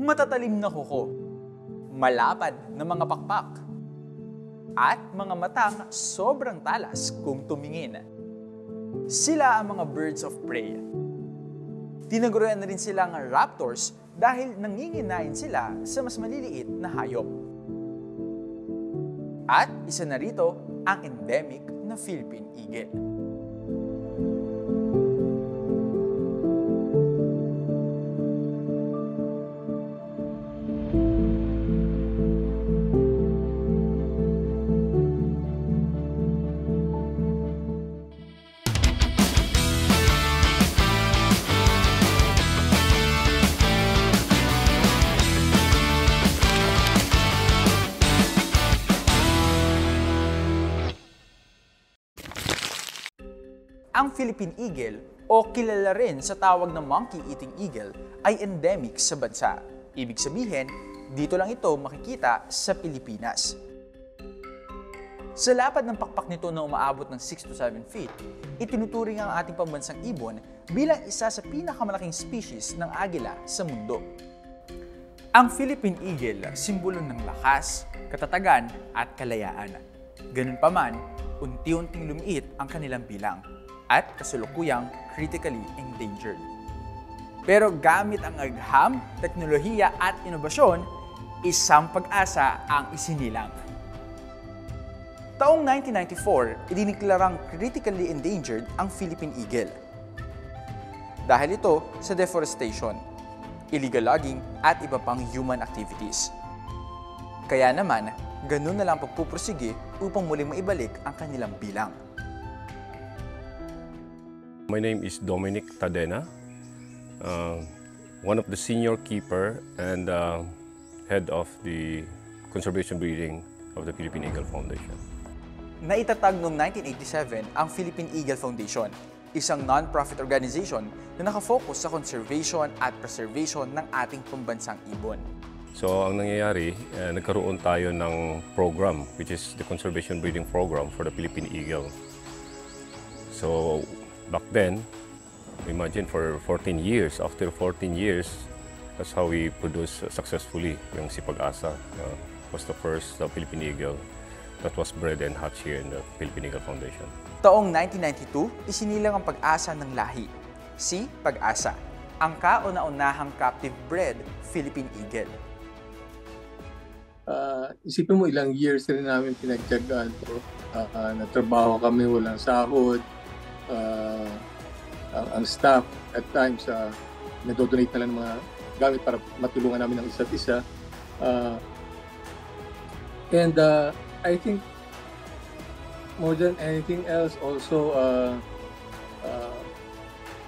matatalim na kuko, malapad na mga pakpak, at mga matang sobrang talas kung tumingin. Sila ang mga birds of prey. Tinaguruan na rin silang raptors dahil nanginginain sila sa mas maliliit na hayop. At isa na rito ang endemic na Philippine eagle. Ang Philippine eagle o kilala rin sa tawag na monkey-eating eagle ay endemic sa bansa. Ibig sabihin, dito lang ito makikita sa Pilipinas. Sa lapad ng pakpak nito na umaabot ng 6 to 7 feet, itinuturing ang ating pambansang ibon bilang isa sa pinakamalaking species ng agila sa mundo. Ang Philippine eagle, simbolo ng lakas, katatagan at kalayaan. Ganun pa man, unti-unting lumiit ang kanilang bilang at kasalukuyang critically endangered. Pero gamit ang agham, teknolohiya at inobasyon, isang pag-asa ang isinilang. Taong 1994, idiniklarang critically endangered ang Philippine eagle. Dahil ito sa deforestation, illegal logging at iba pang human activities. Kaya naman, ganun na lang pagpupursige upang muling maibalik ang kanilang bilang. My name is Dominic Tadena, one of the senior keeper and head of the conservation breeding of the Philippine Eagle Foundation. Naitatag noong 1987 ang Philippine Eagle Foundation, isang non-profit organization na nakafocus sa conservation at preservation ng ating pambansang ibon. So ang nangyayari, nagkaroon tayo ng program which is the conservation breeding program for the Philippine Eagle. So back then, imagine for 14 years, after 14 years, that's how we produce successfully yung si Pag-asa. Was the first Philippine Eagle that was bred and hatched here in the Philippine Eagle Foundation. Taong 1992, isinilang ang pag-asa ng lahi, si Pag-asa, ang kauna-unahang captive-bred Philippine Eagle. Isipin mo ilang years rin namin pinagtyagaan to. Natrabaho kami, walang sahod. Ang staff at times nag-donate na lang ng mga gamit para matulungan namin ang isa't isa. And I think more than anything else also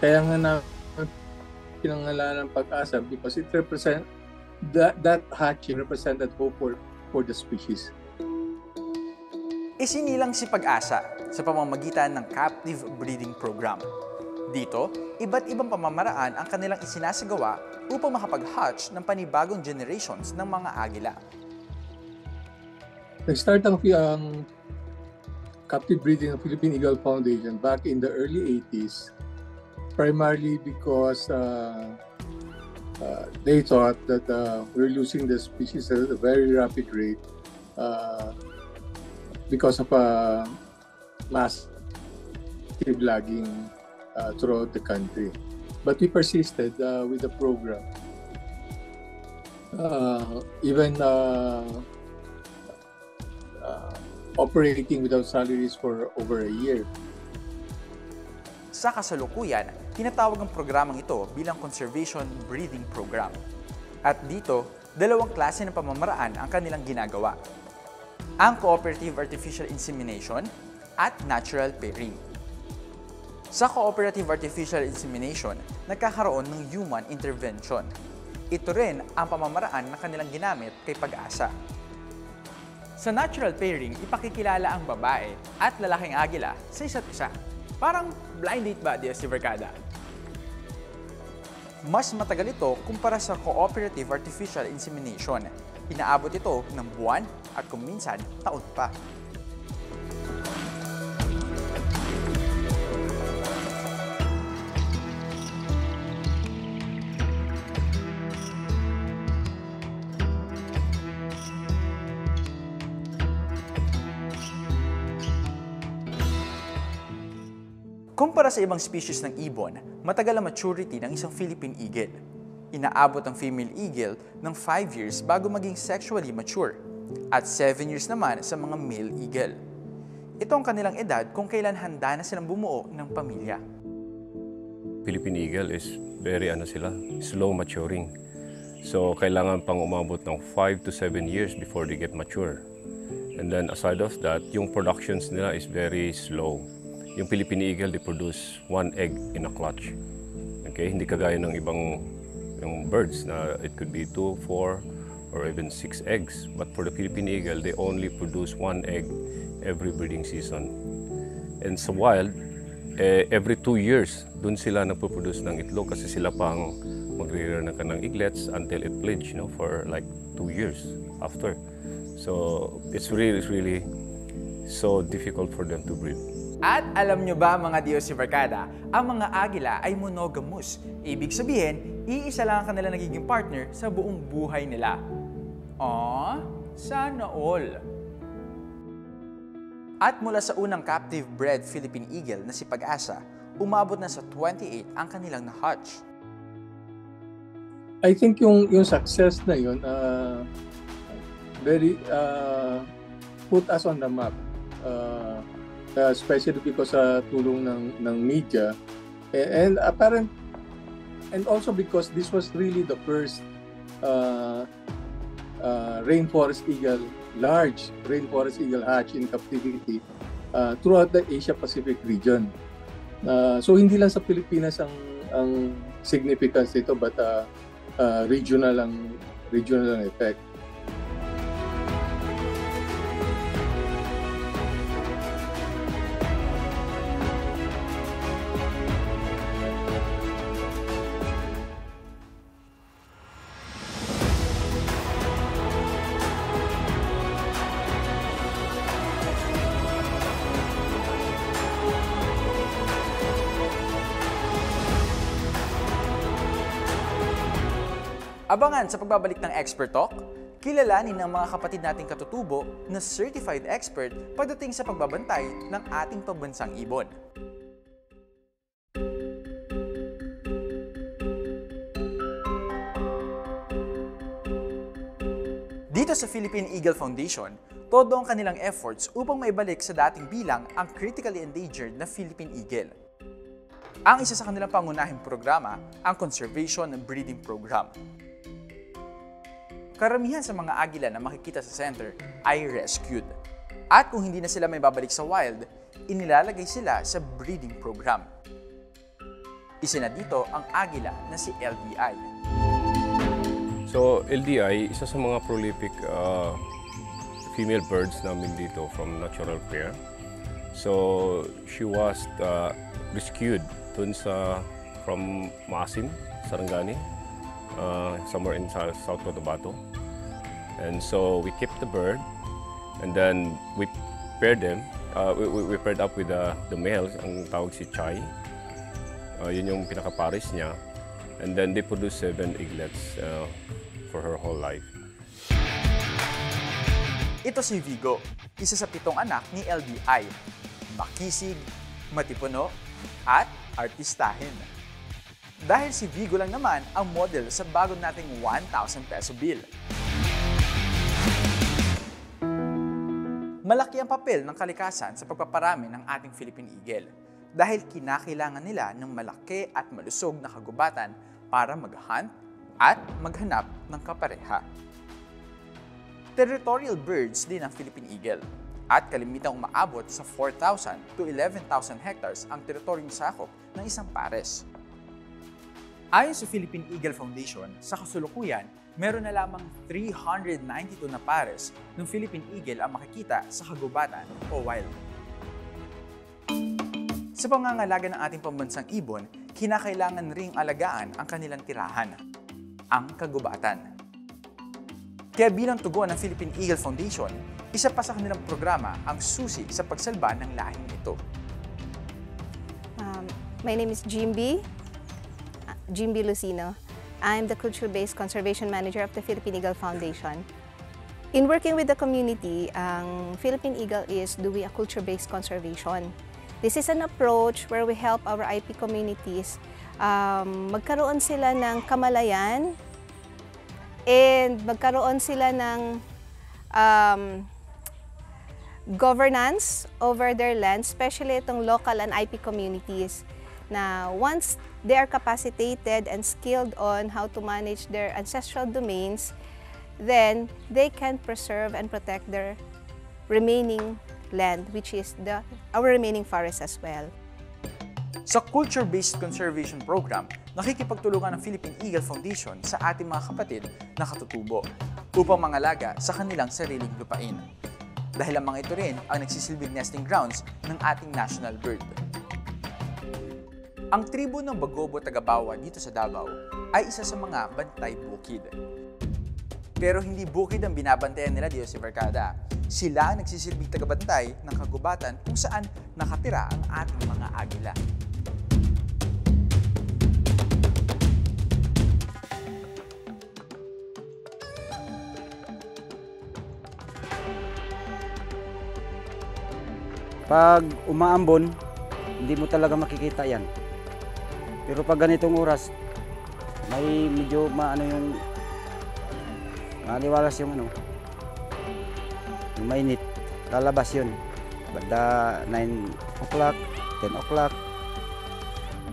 kaya nga na pinangalanan ng Pag-asa because it represent that hatching represented hope for the species. Isinilang si Pag-asa sa pamamagitan ng captive breeding program. Dito, iba't ibang pamamaraan ang kanilang isinasagawa upang makapag-hatch ng panibagong generations ng mga agila. Nag-start ang captive breeding ng Philippine Eagle Foundation back in the early 80s, primarily because they thought that we're losing the species at a very rapid rate because of massive logging throughout the country. But we persisted with the program. Even operating without salaries for over a year. Sa kasalukuyan, tinatawag ang programang ito bilang Conservation Breeding Program. At dito, dalawang klase ng pamamaraan ang kanilang ginagawa. Ang Cooperative Artificial Insemination at Natural Pairing. Sa Cooperative Artificial Insemination, nagkakaroon ng human intervention. Ito rin ang pamamaraan na kanilang ginamit kay Pag-asa. Sa Natural Pairing, ipakikilala ang babae at lalaking agila sa isa't isa. Parang blind date ba, Diaz Vergada? Mas matagal ito kumpara sa Cooperative Artificial Insemination. Inaabot ito ng buwan at kung minsan, taon pa. Kumpara sa ibang species ng ibon, matagal ang maturity ng isang Philippine eagle. Inaabot ang female eagle ng 5 years bago maging sexually mature at 7 years naman sa mga male eagle. Ito ang kanilang edad kung kailan handa na silang bumuo ng pamilya. Philippine eagle is very slow maturing. So kailangan pang umabot ng 5 to 7 years before they get mature. And then aside of that, yung productions nila is very slow. Yung Philippine eagle, they produce 1 egg in a clutch. Okay, hindi kagaya ng ibang yung birds na it could be 2, 4, or even 6 eggs. But for the Philippine eagle, they only produce 1 egg every breeding season. And sa wild, every 2 years, dun sila nagpo-produce ng itlog kasi sila pang magre-rear ng kanang eaglets until it fledge, for like 2 years after. So it's really so difficult for them to breed. At alam nyo ba mga Diyos si Barkada, ang mga agila ay monogamous. Ibig sabihin, iisa lang ang kanila nagiging partner sa buong buhay nila. Sana all. At mula sa unang captive bred Philippine eagle na si Pag-asa, umabot na sa 28 ang kanilang na-hatch. I think yung success na yun, very put us on the map. Especially because sa tulong ng media and also because this was really the first large rainforest eagle hatch in captivity throughout the Asia-Pacific region. So hindi lang sa Pilipinas ang significance nito, but regional ang effect. Abangan sa pagbabalik ng Expert Talk, kilalanin ng mga kapatid nating katutubo na certified expert pagdating sa pagbabantay ng ating pambansang ibon. Dito sa Philippine Eagle Foundation, todo ang kanilang efforts upang maibalik sa dating bilang ang critically endangered na Philippine Eagle. Ang isa sa kanilang pangunahing programa, ang Conservation and Breeding Program. Karamihan sa mga agila na makikita sa center ay rescued. At kung hindi na sila may babalik sa wild, inilalagay sila sa breeding program. Isa na dito ang agila na si LDI. So LDI, isa sa mga prolific female birds namin dito from natural pair. So she was rescued dun from Maasim, Sarangani, somewhere in South Cotabato. And so we kept the bird, and then we paired them. We paired up with the males, ang tawag si Chai. Yun yung pinaka-pares niya. And then they produced 7 eaglets for her whole life. Ito si Vigo, isa sa 7 anak ni LDI. Makisig, matipuno, at artistahin. Dahil si Vigo lang naman ang model sa bagong nating 1,000 peso bill. Malaki ang papel ng kalikasan sa pagpaparami ng ating Philippine Eagle dahil kinakailangan nila ng malaki at malusog na kagubatan para mag-hunt at maghanap ng kapareha. Territorial birds din ang Philippine Eagle at kalimitang umaabot sa 4,000 to 11,000 hectares ang teritoryong sakop ng isang pares. Ayon sa Philippine Eagle Foundation, sa kasulukuyan, meron na lamang 392 na pares ng Philippine Eagle ang makikita sa kagubatan o wild. Sa pangangalaga ng ating pambansang ibon, kinakailangan ring alagaan ang kanilang tirahan, ang kagubatan. Kaya bilang tugon ng Philippine Eagle Foundation, isa pa sa kanilang programa ang susi sa pagsalba ng lahing ito. My name is Jimby Lucino. I'm the Culture-Based Conservation Manager of the Philippine Eagle Foundation. In working with the community, ang Philippine Eagle is doing a culture-based conservation. This is an approach where we help our IP communities magkaroon sila ng kamalayan and magkaroon sila ng governance over their land, especially itong local and IP communities. Na once they are capacitated and skilled on how to manage their ancestral domains, then they can preserve and protect their remaining land, which is our remaining forest as well. Sa Culture-Based Conservation Program, nakikipagtulungan ng Philippine Eagle Foundation sa ating mga kapatid na katutubo upang mangalaga sa kanilang sariling lupain. Dahil ang mga ito rin ang nagsisilbing nesting grounds ng ating national bird. Ang tribo ng Bagobo Tagabawa dito sa Davao ay isa sa mga bantay bukid. Pero hindi bukid ang binabantayan nila dito sa Barkada. Sila ang nagsisilbing tagabantay ng kagubatan kung saan nakatira ang ating mga agila. Pag umaambon, hindi mo talaga makikita yan. Pero pag ganitong oras, may medyo yung maliwalas yung yung mainit. Lalabas yun. Banda 9 o'clock, 10 o'clock,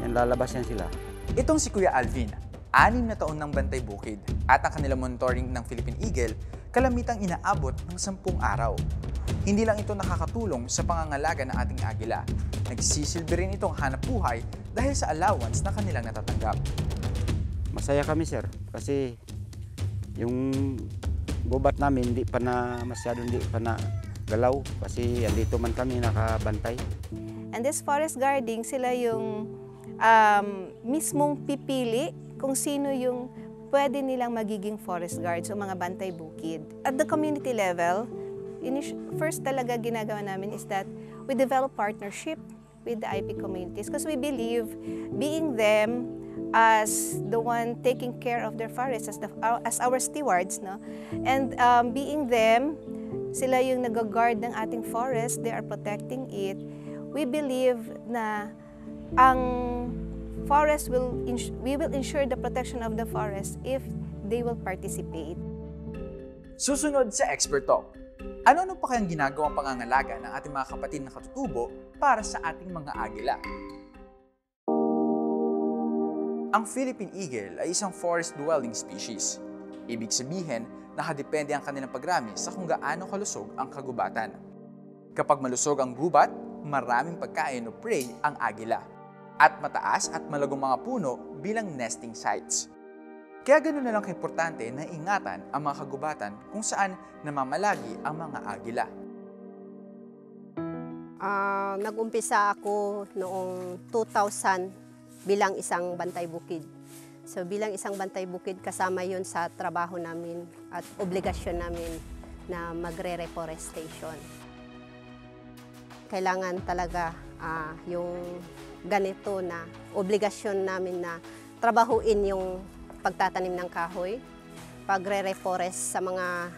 yan lalabas yan sila. Itong si Kuya Alvin, 6 na taon ng bantay bukid at ang kanilang monitoring ng Philippine Eagle kalamitang inaabot ng 10 araw. Hindi lang ito nakakatulong sa pangangalaga ng ating agila. Nagsisilbi rin itong hanap buhay dahil sa allowance na kanilang natatanggap. Masaya kami sir kasi yung gubat namin hindi pa na galaw kasi andito man kami nakabantay. And this forest guarding, sila yung mismong pipili kung sino yung pwede nilang magiging forest guards o mga bantay bukid. At the community level, first talaga ginagawa namin is that we develop partnership with the IP communities because we believe being them as the one taking care of their forests as our stewards, no? And being them, sila yung nag-guard ng ating forest, they are protecting it. We believe na ang forest we will ensure the protection of the forest if they will participate. Susunod sa Expert Talk. Ano pa kayang ginagawang pangangalaga ng ating mga kapatid na katutubo para sa ating mga agila? Ang Philippine Eagle ay isang forest-dwelling species. Ibig sabihin, nakadepende ang kanilang pagrami sa kung gaano kalusog ang kagubatan. Kapag malusog ang gubat, maraming pagkain o prey ang agila. At mataas at malagong mga puno bilang nesting sites. Kaya ganoon na lang kaimportante na ingatan ang mga kagubatan kung saan namamalagi ang mga agila. Nag-umpisa ako noong 2000 bilang isang bantay bukid. So bilang isang bantay bukid, kasama yun sa trabaho namin at obligasyon namin na magre-reforestation. Kailangan talaga yung ganito na obligasyon namin na trabahuin yung pagtatanim ng kahoy, pagre-reforest sa mga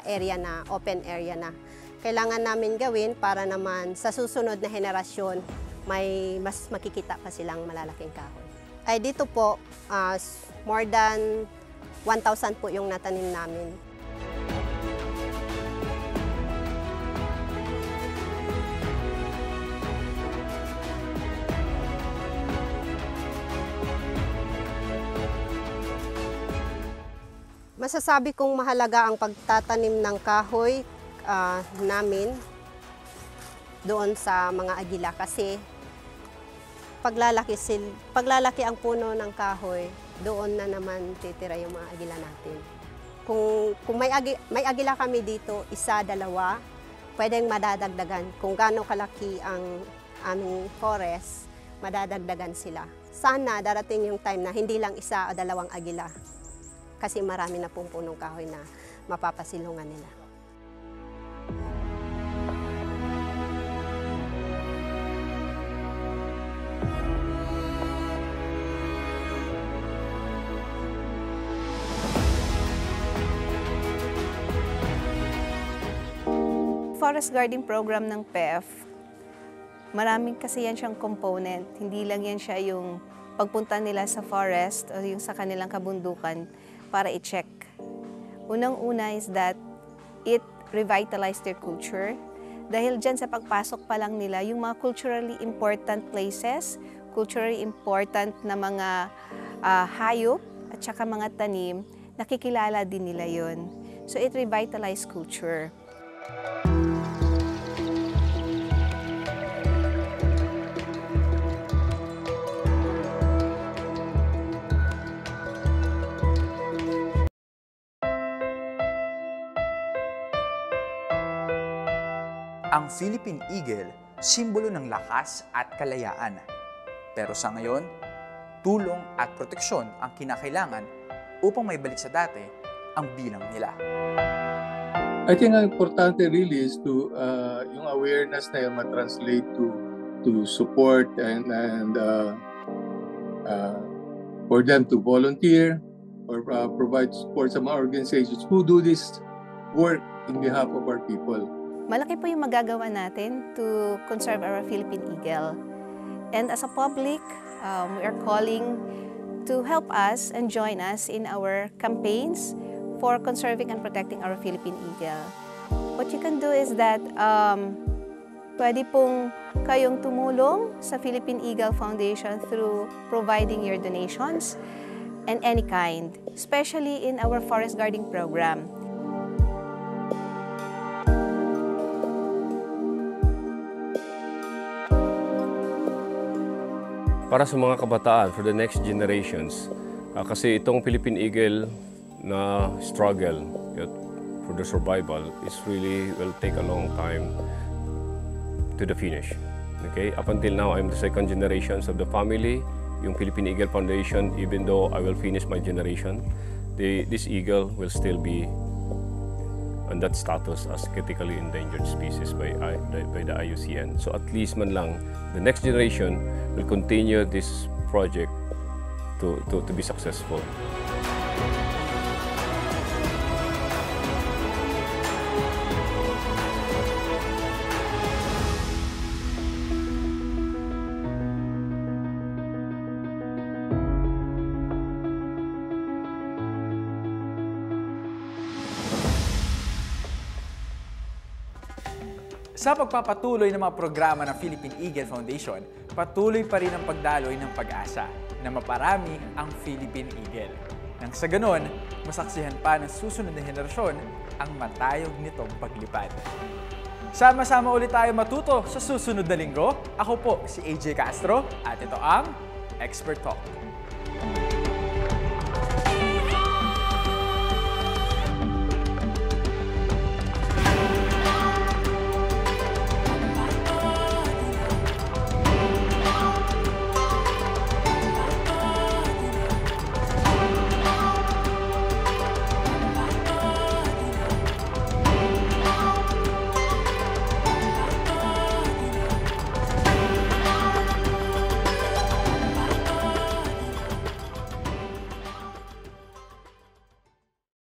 area na, open area na kailangan namin gawin para naman sa susunod na henerasyon may mas makikita pa silang malalaking kahoy. Ay dito po, more than 1,000 po yung natanim namin. Masasabi kong mahalaga ang pagtatanim ng kahoy namin doon sa mga agila kasi paglalaki ang puno ng kahoy, doon na naman titira yung mga agila natin. Kung may agila kami dito, 1, 2, pwedeng madadagdagan. Kung gaano kalaki ang aming forest, madadagdagan sila. Sana darating yung time na hindi lang 1 o 2 agila. Kasi marami na pong punong kahoy na mapapasilungan nila. Forest guarding program ng PEF, Maraming kasi yan siyang component. Hindi lang yan siya yung pagpunta nila sa forest o yung sa kanilang kabundukan para i-check. Unang-una is that it revitalized their culture. Dahil dyan sa pagpasok pa lang nila, yung mga culturally important places, culturally important na mga hayop at saka mga tanim, nakikilala din nila yon. So it revitalized culture. Ang Philippine Eagle, simbolo ng lakas at kalayaan. Pero sa ngayon, tulong at proteksyon ang kinakailangan upang may balik sa dati ang bilang nila. I think ang importante really is to yung awareness na yung ma-translate to support and for them to volunteer or provide support sa mga organizations who do this work in behalf of our people. Malaki po yung magagawa natin to conserve our Philippine Eagle. And as a public, we are calling to help us and join us in our campaigns for conserving and protecting our Philippine Eagle. What you can do is that pwede pong kayong tumulong sa Philippine Eagle Foundation through providing your donations and any kind, especially in our forest guarding program. Para sa mga kabataan, for the next generations, kasi itong Philippine Eagle na struggle for the survival is really will take a long time to the finish. Okay? Up until now, I'm the second generations of the family. Yung Philippine Eagle Foundation, even though I will finish my generation, this eagle will still be on that status as critically endangered species by the IUCN. So at least man lang, the next generation will continue this project to be successful. Sa pagpapatuloy ng mga programa ng Philippine Eagle Foundation, patuloy pa rin ang pagdaloy ng pag-asa na maparami ang Philippine Eagle. Nang sa ganon, masaksihan pa ng susunod na henerasyon ang matayog nitong paglipad. Sama-sama ulit tayo matuto sa susunod na linggo. Ako po si AJ Castro at ito ang Expert Talk.